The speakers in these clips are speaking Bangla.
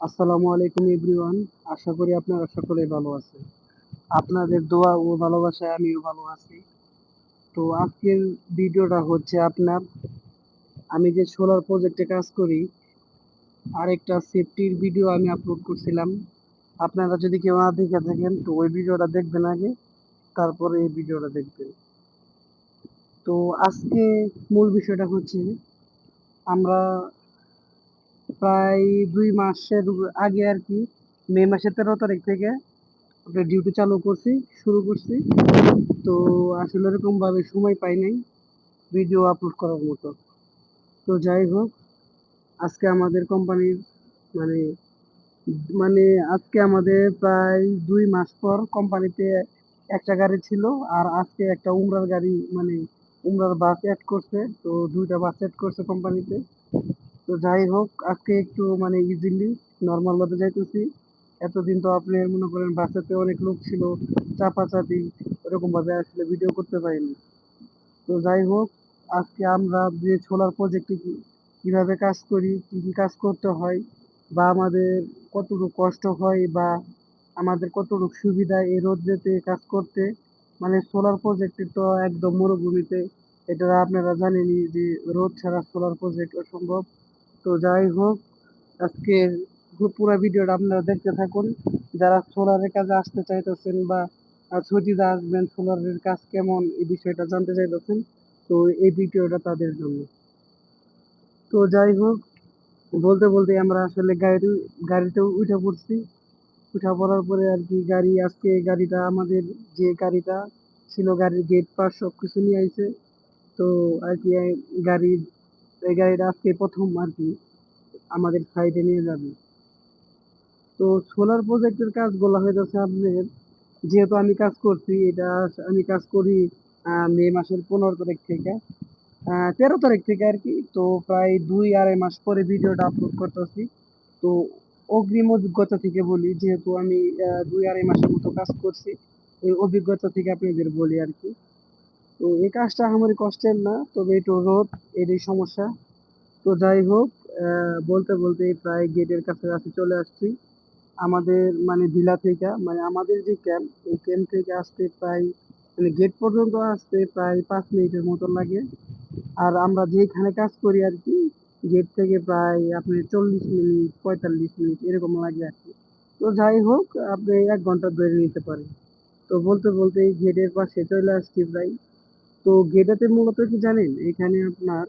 আসসালামু আলাইকুম এভরিওয়ান। আশা করি আপনারা সকলেই ভালো আছেন। আপনাদের দোয়া ও ভালোবাসায় আমিও ভালো আছি। তো আজকের ভিডিওটা হচ্ছে আমি যে সোলার প্রজেক্টে কাজ করি, আরেকটা সেফটির ভিডিও আমি আপলোড করছিলাম। আপনারা যদি কেউ না দেখে থাকেন তো ওই ভিডিওটা দেখবেন আগে, তারপরে এই ভিডিওটা দেখবেন। তো আজকে মূল বিষয়টা হচ্ছে আমরা প্রায় 2 মাসের আগে আর কি, মে মাসের 13 তারিখ থেকে আপনার ডিউটি শুরু করছি। তো আসলে ওরকম ভাবে সময় পাই নাই ভিডিও আপলোড করার মতো। তো যাই হোক, আজকে আমাদের কোম্পানির মানে মানে আজকে আমাদের প্রায় 2 মাস পর কোম্পানিতে একটা গাড়ি ছিল, আর আজকে একটা উমরার গাড়ি উমরার বাস অ্যাড করছে। তো দুইটা বাস অ্যাড করছে কোম্পানিতে। তো যাই হোক, আজকে একটু ইজিলি নর্মাল ভাবে যাইতেছি। এতদিন তো আপনি মনে করেন বাসাতে অনেক লোক ছিল, চাপাচাপি এরকম ভাবে আসলে ভিডিও করতে পারিনি। তো যাই হোক, আজকে আমরা যে সোলার প্রজেক্টে কিভাবে কাজ করি, কি কি কাজ করতে হয়, বা আমাদের কতটুকু কষ্ট হয়, বা আমাদের কতটুকু সুবিধা এই রোদ্রেতে কাজ করতে। সোলার প্রজেক্টে তো একদম মরুভূমিতে, এটা আপনারা জানেনই যে রোদ ছাড়া সোলার প্রজেক্ট অসম্ভব। তো যাই হোক, আজকের পুরো ভিডিওটা আপনারা দেখতে থাকুন। যারা সোলারের কাজে আসতে চাইতেছেন, বা ছুটিতে আসবেন, সোলারের কাজ কেমন এই বিষয়টা জানতে চাইতেছেন, তো এই ভিডিওটা তাদের জন্য। তো যাই হোক, বলতে বলতে আমরা আসলে গাড়িতে উঠে পড়ছি। উঠা পড়ার পরে আর কি, আজকে গাড়িটা আমাদের যে গাড়িটা ছিল, গাড়ির গেট পাস সবকিছু নিয়ে আইছে। তো আর কি গাড়ির এই গাড়িটা আজকে প্রথম আর কি আমাদের সাইডে নিয়ে যাবে। তো সোলার প্রজেক্টের কাজগুলো হইতেছে আপনার, যেহেতু আমি কাজ করছি, আমি কাজ করি মে মাসের 15 তারিখ থেকে, 13 তারিখ থেকে আর কি। তো প্রায় 2 আড়াই মাস পরে ভিডিওটা আপলোড করতেছি। তো অগ্রিম অভিজ্ঞতা থেকে বলি, যেহেতু আমি 2 আড়াই মাসের মতো কাজ করছি, ওই অভিজ্ঞতা থেকে আপনাদের বলি আর কি। তো এই কাজটা আমার কষ্টের না, তবে একটু রোদ, এরই সমস্যা। তো যাই হোক, বলতে বলতে প্রায় গেটের কাছাকাছি চলে আসছি। আমাদের ভিলা থেকে, আমাদের যে ক্যাম্প, এই ক্যাম্প থেকে আসতে প্রায় গেট পর্যন্ত আসতে প্রায় 5 মিনিটের মতো লাগে। আর আমরা যেখানে কাজ করি আর কি, গেট থেকে প্রায় আপনি 40 মিনিট 45 মিনিট এরকম লাগে আর কি। তো যাই হোক, আপনি 1 ঘন্টা ধরে নিতে পারেন। তো বলতে বলতে এই গেটের পাশে চলে আসছি প্রায়। তো গেটেতে মূলত কি জানেন, এখানে আপনার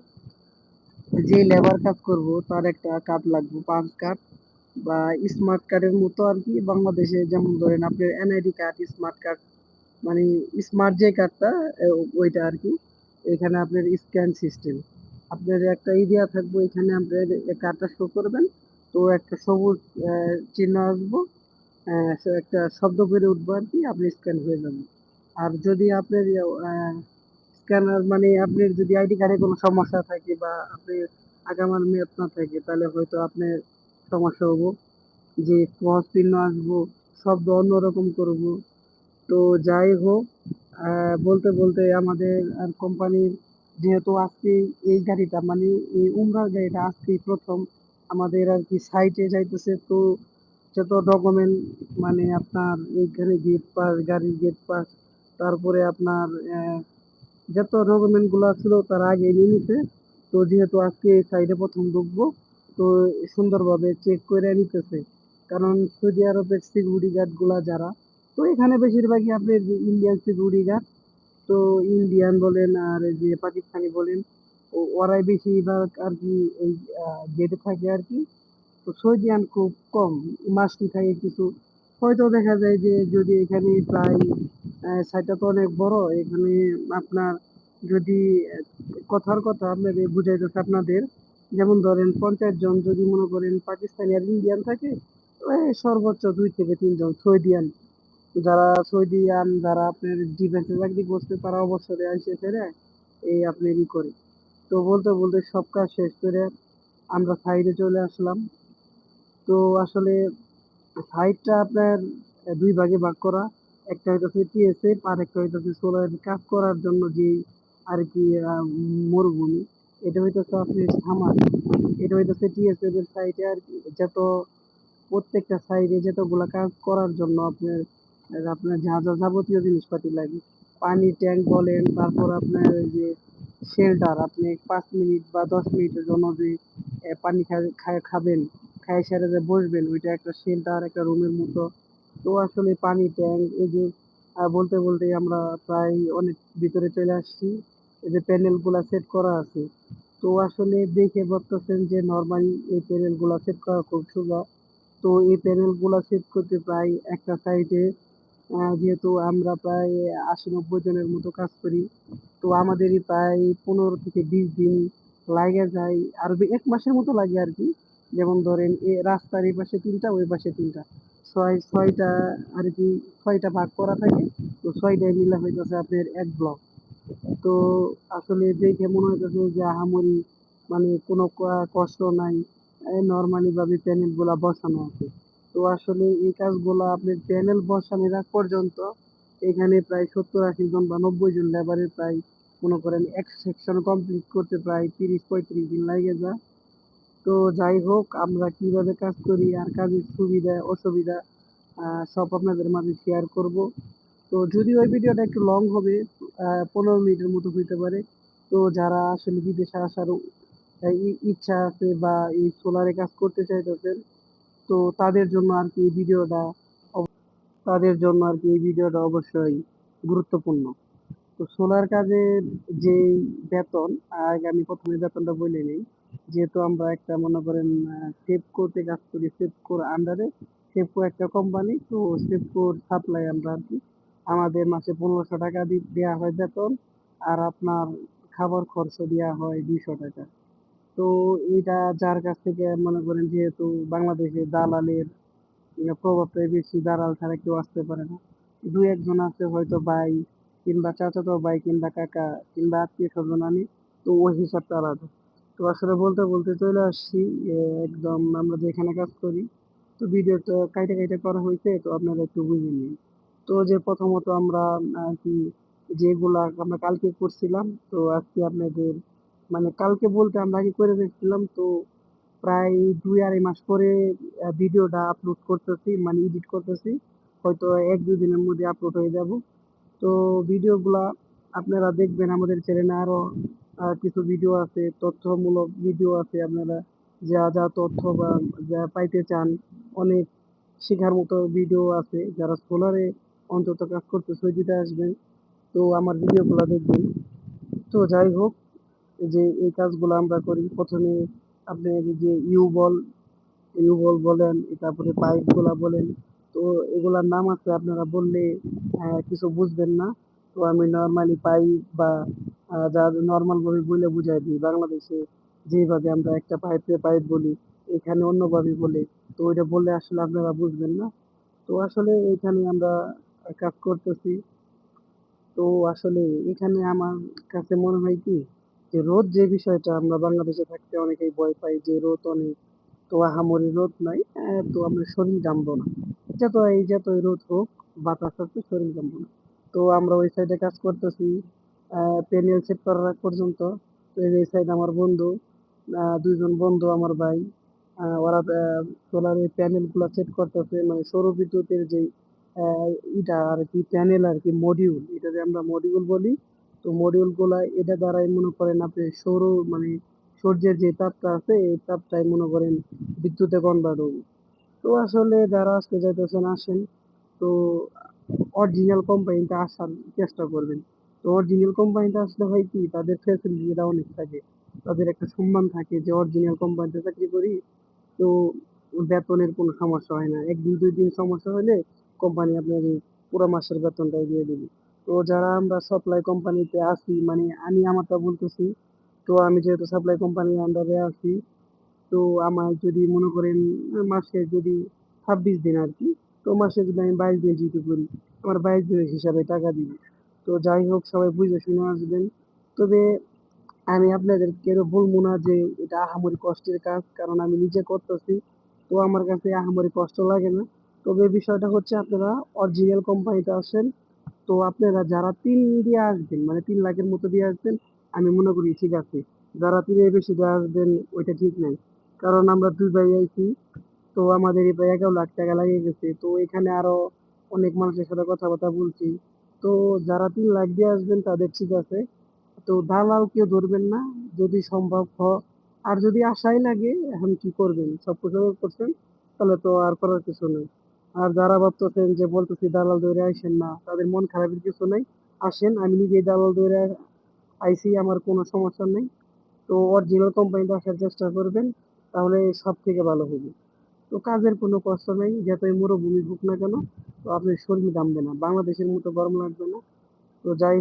যে লেবার কাজ করব তার একটা কার্ড লাগবে, পাঁচ কার্ড বা স্মার্ট কার্ডের মতো আর কি। বাংলাদেশে যেমন ধরেন আপনার এনআইডি কার্ড, স্মার্ট কার্ড, মানে স্মার্ট যে কার্ডটা, ওইটা আর কি। এখানে আপনার স্ক্যান সিস্টেম, আপনার একটা এরিয়া থাকবে, এখানে আপনার কার্ডটা শো করবেন। তো একটা সবুজ চিহ্ন আসবো, সে একটা শব্দ করে উঠবো আর কি, আপনি স্ক্যান হয়ে যাবেন। আর যদি আপনার স্ক্যানার আপনার যদি আইডি কার্ডে কোনো সমস্যা থাকে, বা আপনি আগামার মেয়াদ না থাকে, তাহলে হয়তো আপনার সমস্যা হবো, যে ক্রস চিহ্ন আসবো, শব্দ অন্যরকম করব। তো যাই হোক, বলতে বলতে আমাদের আর কোম্পানির, যেহেতু আজকে এই গাড়িটা এই উমরার গাড়িটা আজকেই প্রথম আমাদের আর কি সাইটে যাইতেছে। তো যত ডকুমেন্ট, আপনার এইখানে গেট পাস, গাড়ির গেট পাস, তারপরে আপনার যত ডকুমেন্ট গুলো ছিল তার আগে নিয়ে নিতে। তো যেহেতু আজকে সাইডে প্রথম ঢুকবো, তো সুন্দরভাবে চেক করে নিতেছে। কারণ সৌদি আরবের সিকিউরিটি গার্ড গুলা যারা, তো এখানে বেশিরভাগই আপনার ইন্ডিয়ান সিকিউরিটি গার্ড। তো ইন্ডিয়ান বলেন আর এই যে পাকিস্তানি বলেন, ওরাই বেশিরভাগ আর কি এই গেটে থাকে আর কি। তো সৌদিয়ান খুব কম, মাস্তি থাকে কিছু। হয়তো দেখা যায় যে যদি এখানে প্রায় সাইটটা তো অনেক বড়, এখানে আপনার যদি কথার কথা আপনাদের বুঝাইতেছে আপনাদের, যেমন ধরেন 50 জন যদি মনে করেন পাকিস্তানি আর ইন্ডিয়ান থাকে, ওই সর্বোচ্চ 2 থেকে 3 জন সৌদিয়ান। যারা আপনার ডিফেন্সে চাকরি করছে, তারা অবসরে আসে ফেরে এই আপনার করে। তো বলতে বলতে সব কাজ শেষ করে আমরা সাইডে চলে আসলাম। তো আসলে সাইটটা আপনার দুই ভাগে ভাগ করা। একটা হইতেছে টিএসএফ, আর একটা হইতেছে সোলার কাজ করার জন্য যে আর কি মরুভূমি। এটা হইতেছে আপনি সামার, এটা হইতেছে টিএসএফ এর সাইটে আর কি। যত প্রত্যেকটা সাইডে যতগুলা কাজ করার জন্য আপনার যা যা যাবতীয় জিনিসপাতি লাগে, পানি ট্যাঙ্ক বলেন, তারপর আপনার ওই যে শেল্টার, আপনি 5 মিনিট বা 10 মিনিটের জন্য যে পানি খাবেন, খাই সেরে যে বসবেন, ওইটা একটা শেল্টার, একটা রুমের মতো। তো আসলে পানি ট্যাঙ্ক এই যে বলতে বলতে আমরা প্রায় অনেক ভিতরে চলে আসছি। এই যে প্যানেল গুলা সেট করা আছে, তো আসলে দেখে ভাবতেছেন যে নর্মালি এই প্যানেল গুলা সেট করা খুব সোজা। তো এই প্যানেল গুলা সেট করতে প্রায় একটা সাইটে যেহেতু আমরা প্রায় ৮০-৯০ জনের মতো কাজ করি, তো আমাদেরই প্রায় ১৫ থেকে ২০ দিন লাগে যায়, আর ১ মাসের মতো লাগে আর কি। যেমন ধরেন রাস্তার এই পাশে ৩টা, ওই পাশে ৩টা, ছয়টা আর কি, ৬টা ভাগ করা থাকে। তো ৬টায় মিলা হইতেছে আপনার এক ব্লক। তো আসলে দেখে মনে হইতেছে যে আহামরি মানে কোনো কষ্ট নাই, নর্মালি ভাবে প্যানেল গুলা বসানো আছে। তো আসলে এই কাজগুলা আপনার প্যানেল বসানোর আগ পর্যন্ত এখানে প্রায় ৭০-৮০ জন বা ৯০ জন লেবারের প্রায় মনে করেন এক সেকশন কমপ্লিট করতে প্রায় ৩০-৩৫ দিন লাগে যায়। তো যাই হোক, আমরা কিভাবে কাজ করি আর কাজের সুবিধা অসুবিধা সব আপনাদের মাঝে শেয়ার করব। তো যদিও ওই ভিডিওটা একটু লং হবে, ১৫ মিনিটের মতো হইতে পারে। তো যারা আসলে বিদেশে আসার ইচ্ছা আছে বা এই সোলারে কাজ করতে চাইতেছেন, তো তাদের জন্য আর কি এই ভিডিওটা তাদের জন্য আর কি এই ভিডিওটা অবশ্যই গুরুত্বপূর্ণ। তো সোলার কাজের যে বেতন, আগে আমি প্রথমে বেতনটা বলে নিই। যেহেতু আমরা একটা মনে করেন সেফকোতে কাজ করি, সেফকোর আন্ডারে, সেফকো একটা কোম্পানি, তো সেফকোর সাপ্লাই আমরা আর কি। আমাদের মাসে ১৫০০ টাকা দেওয়া হয় বেতন, আর আপনার খাবার খরচ দেওয়া হয় ২০০ টাকা। তো এটা যার কাছ থেকে মনে করেন, যেহেতু বাংলাদেশে দালালের প্রভাবটাই বেশি, দালাল ছাড়া কেউ আসতে পারে না। দু একজন আছে হয়তো ভাই কিংবা চাচাতো ভাই কিংবা কাকা কিংবা আত্মীয় স্বজন আনি, তো ওই হিসাবটা আলাদা। তো আসলে বলতে বলতে চলে আসছি একদম আমরা যেখানে কাজ করি। তো ভিডিওটা কাইটা কাইটা করা হয়েছে, তো আপনারা একটু বুঝে নিন। তো যে প্রথমত আমরা আর কি যেগুলা আমরা কালকে করছিলাম, তো আজকে আপনাদের মানে কালকে বলতে আমরা আগে করে রেখেছিলাম। তো প্রায় ২-২.৫ মাস পরে ভিডিওটা আপলোড করতেছি, মানে এডিট করতেছি। হয়তো ১-২ দিনের মধ্যে আপলোড হয়ে যাব। তো ভিডিওগুলা আপনারা দেখবেন, আমাদের চ্যানেলে আরো কিছু ভিডিও আছে, তথ্যমূলক ভিডিও আছে। আপনারা যা যা তথ্য বা যা পাইতে চান, অনেক শেখার মতো ভিডিও আছে। যারা সোলারে অন্তত কাজ করতেছে ওইদিকে আসবেন, তো আমার ভিডিওগুলা দেখবেন। তো যাই হোক, যে এই কাজগুলো আমরা করি প্রথমে আপনার এই যে টিউবওয়েল বলেন, তারপরে পাইপ গুলা বলেন। তো এগুলার নাম আছে, আপনারা বললে কিছু বুঝবেন না। তো আমি নর্মালি পাইপ বা যা নর্মাল ভাবে বলে বুঝাই দিই। বাংলাদেশে যেভাবে আমরা একটা পাইপকে পাইপ বলি, এখানে অন্যভাবে বলে। তো ওইটা বললে আসলে আপনারা বুঝবেন না। তো আসলে এখানে আমরা কাজ করতেছি। তো আসলে এখানে আমার কাছে মনে হয় কি, যে রোদ যে বিষয়টা, আমরা বাংলাদেশে থাকতে অনেকেই ভয় পাই যে রোদ অনেক, তো আহামরি রোদ নাই, তো আমরা শরীর ঘামবো না। যতই রোদ হোক, বাতাস আছে, শরীর ঘামবো না। তো আমরা ওই সাইডে কাজ করতেছি প্যানেল সেট করার আগ পর্যন্ত। তো এই সাইড আমার বন্ধু, ২ জন বন্ধু আমার ভাই, ওরা সোলারের প্যানেল গুলা সেট করতেছে, মানে সৌর বিদ্যুতের যে আহ, ইটা আর কি, প্যানেল আর কি, মডিউল, এটাকে আমরা মডিউল বলি। তো মডিউল গুলা এটা দ্বারাই মনে করেন আপনি মানে সূর্যের যে তাপটা আছে, এই তাপটাই মনে করেন বিদ্যুতে কনভার্ট হবে। তো আসলে যারা আসতে চাইতেছেন আসেন। তো অরিজিনাল কোম্পানিতে আসার চেষ্টা করবেন। তো অরিজিনাল কোম্পানিতে আসলে হয় কি, তাদের ফ্যাসিলিটিটা অনেক থাকে, তাদের একটা সম্মান থাকে যে অরিজিনাল কোম্পানিতে চাকরি করি। তো বেতনের কোনো সমস্যা হয় না, ১ দিন ২ দিন সমস্যা হলে কোম্পানি আপনার এই পুরো মাসের বেতনটাই দিয়ে দিবে। তো যারা আমরা সাপ্লাই কোম্পানিতে আছি, মানে আমি আমারটা বলতেছি। তো আমি যেহেতু সাপ্লাই কোম্পানির আন্ডারে আছি, তো আমার যদি মনে করেন মাসে যদি ২৬ দিন আর কি, তো মাসে যদি আমি ২২ দিন ডিউটি করি, আমার ২২ দিনের হিসাবে টাকা দিবে। তো যাই হোক, সবাই বুঝে শুনে আসবেন। তবে আমি আপনাদেরকে বলবো না যে এটা আহামরি কষ্টের কাজ, কারণ আমি নিজে করতেছি। তো আমার কাছে আহামরি কষ্ট লাগে না। তবে বিষয়টা হচ্ছে, আপনারা অরিজিনাল কোম্পানিতে আসেন। তো আপনারা যারা ৩ দিয়ে আসবেন, মানে ৩ লাখের মতো দিয়ে আসবেন, আমি মনে করি ঠিক আছে। যারা ৩-এর বেশি দিয়ে আসবেন, ওইটা ঠিক নাই। কারণ আমরা ২ ভাই আইছি, তো আমাদের এই প্রায় 11 লাখ টাকা লাগিয়ে গেছে। তো এখানে আরো অনেক মানুষের সাথে কথাবার্তা বলছি। তো যারা 3 লাখ দিয়ে আসবেন তাদের ঠিক আছে। তো দালাল কেউ ধরবেন না যদি সম্ভব আর যদি আশাই লাগে এখন কি করবেন, সবকিছু করছেন তাহলে তো আর করার কিছু নেই। আর যারা ভাবতেছেন যে বলতেছি দালাল ধরে আসেন না, তাদের মন খারাপের কিছু নেই। আসেন, আমি নিজেই দালাল ধরে আইছি, আমার কোনো সমস্যা নেই। তো অরিজিনাল কোম্পানিতে আসার চেষ্টা করবেন, তাহলে সব থেকে ভালো হবে। তো কাজের কোনো কষ্ট নেই, যতই মরুভূমি হোক না কেন, তো আপনার শরীর ঘামবে না, বাংলাদেশের মতো গরম লাগবে না। তো যাই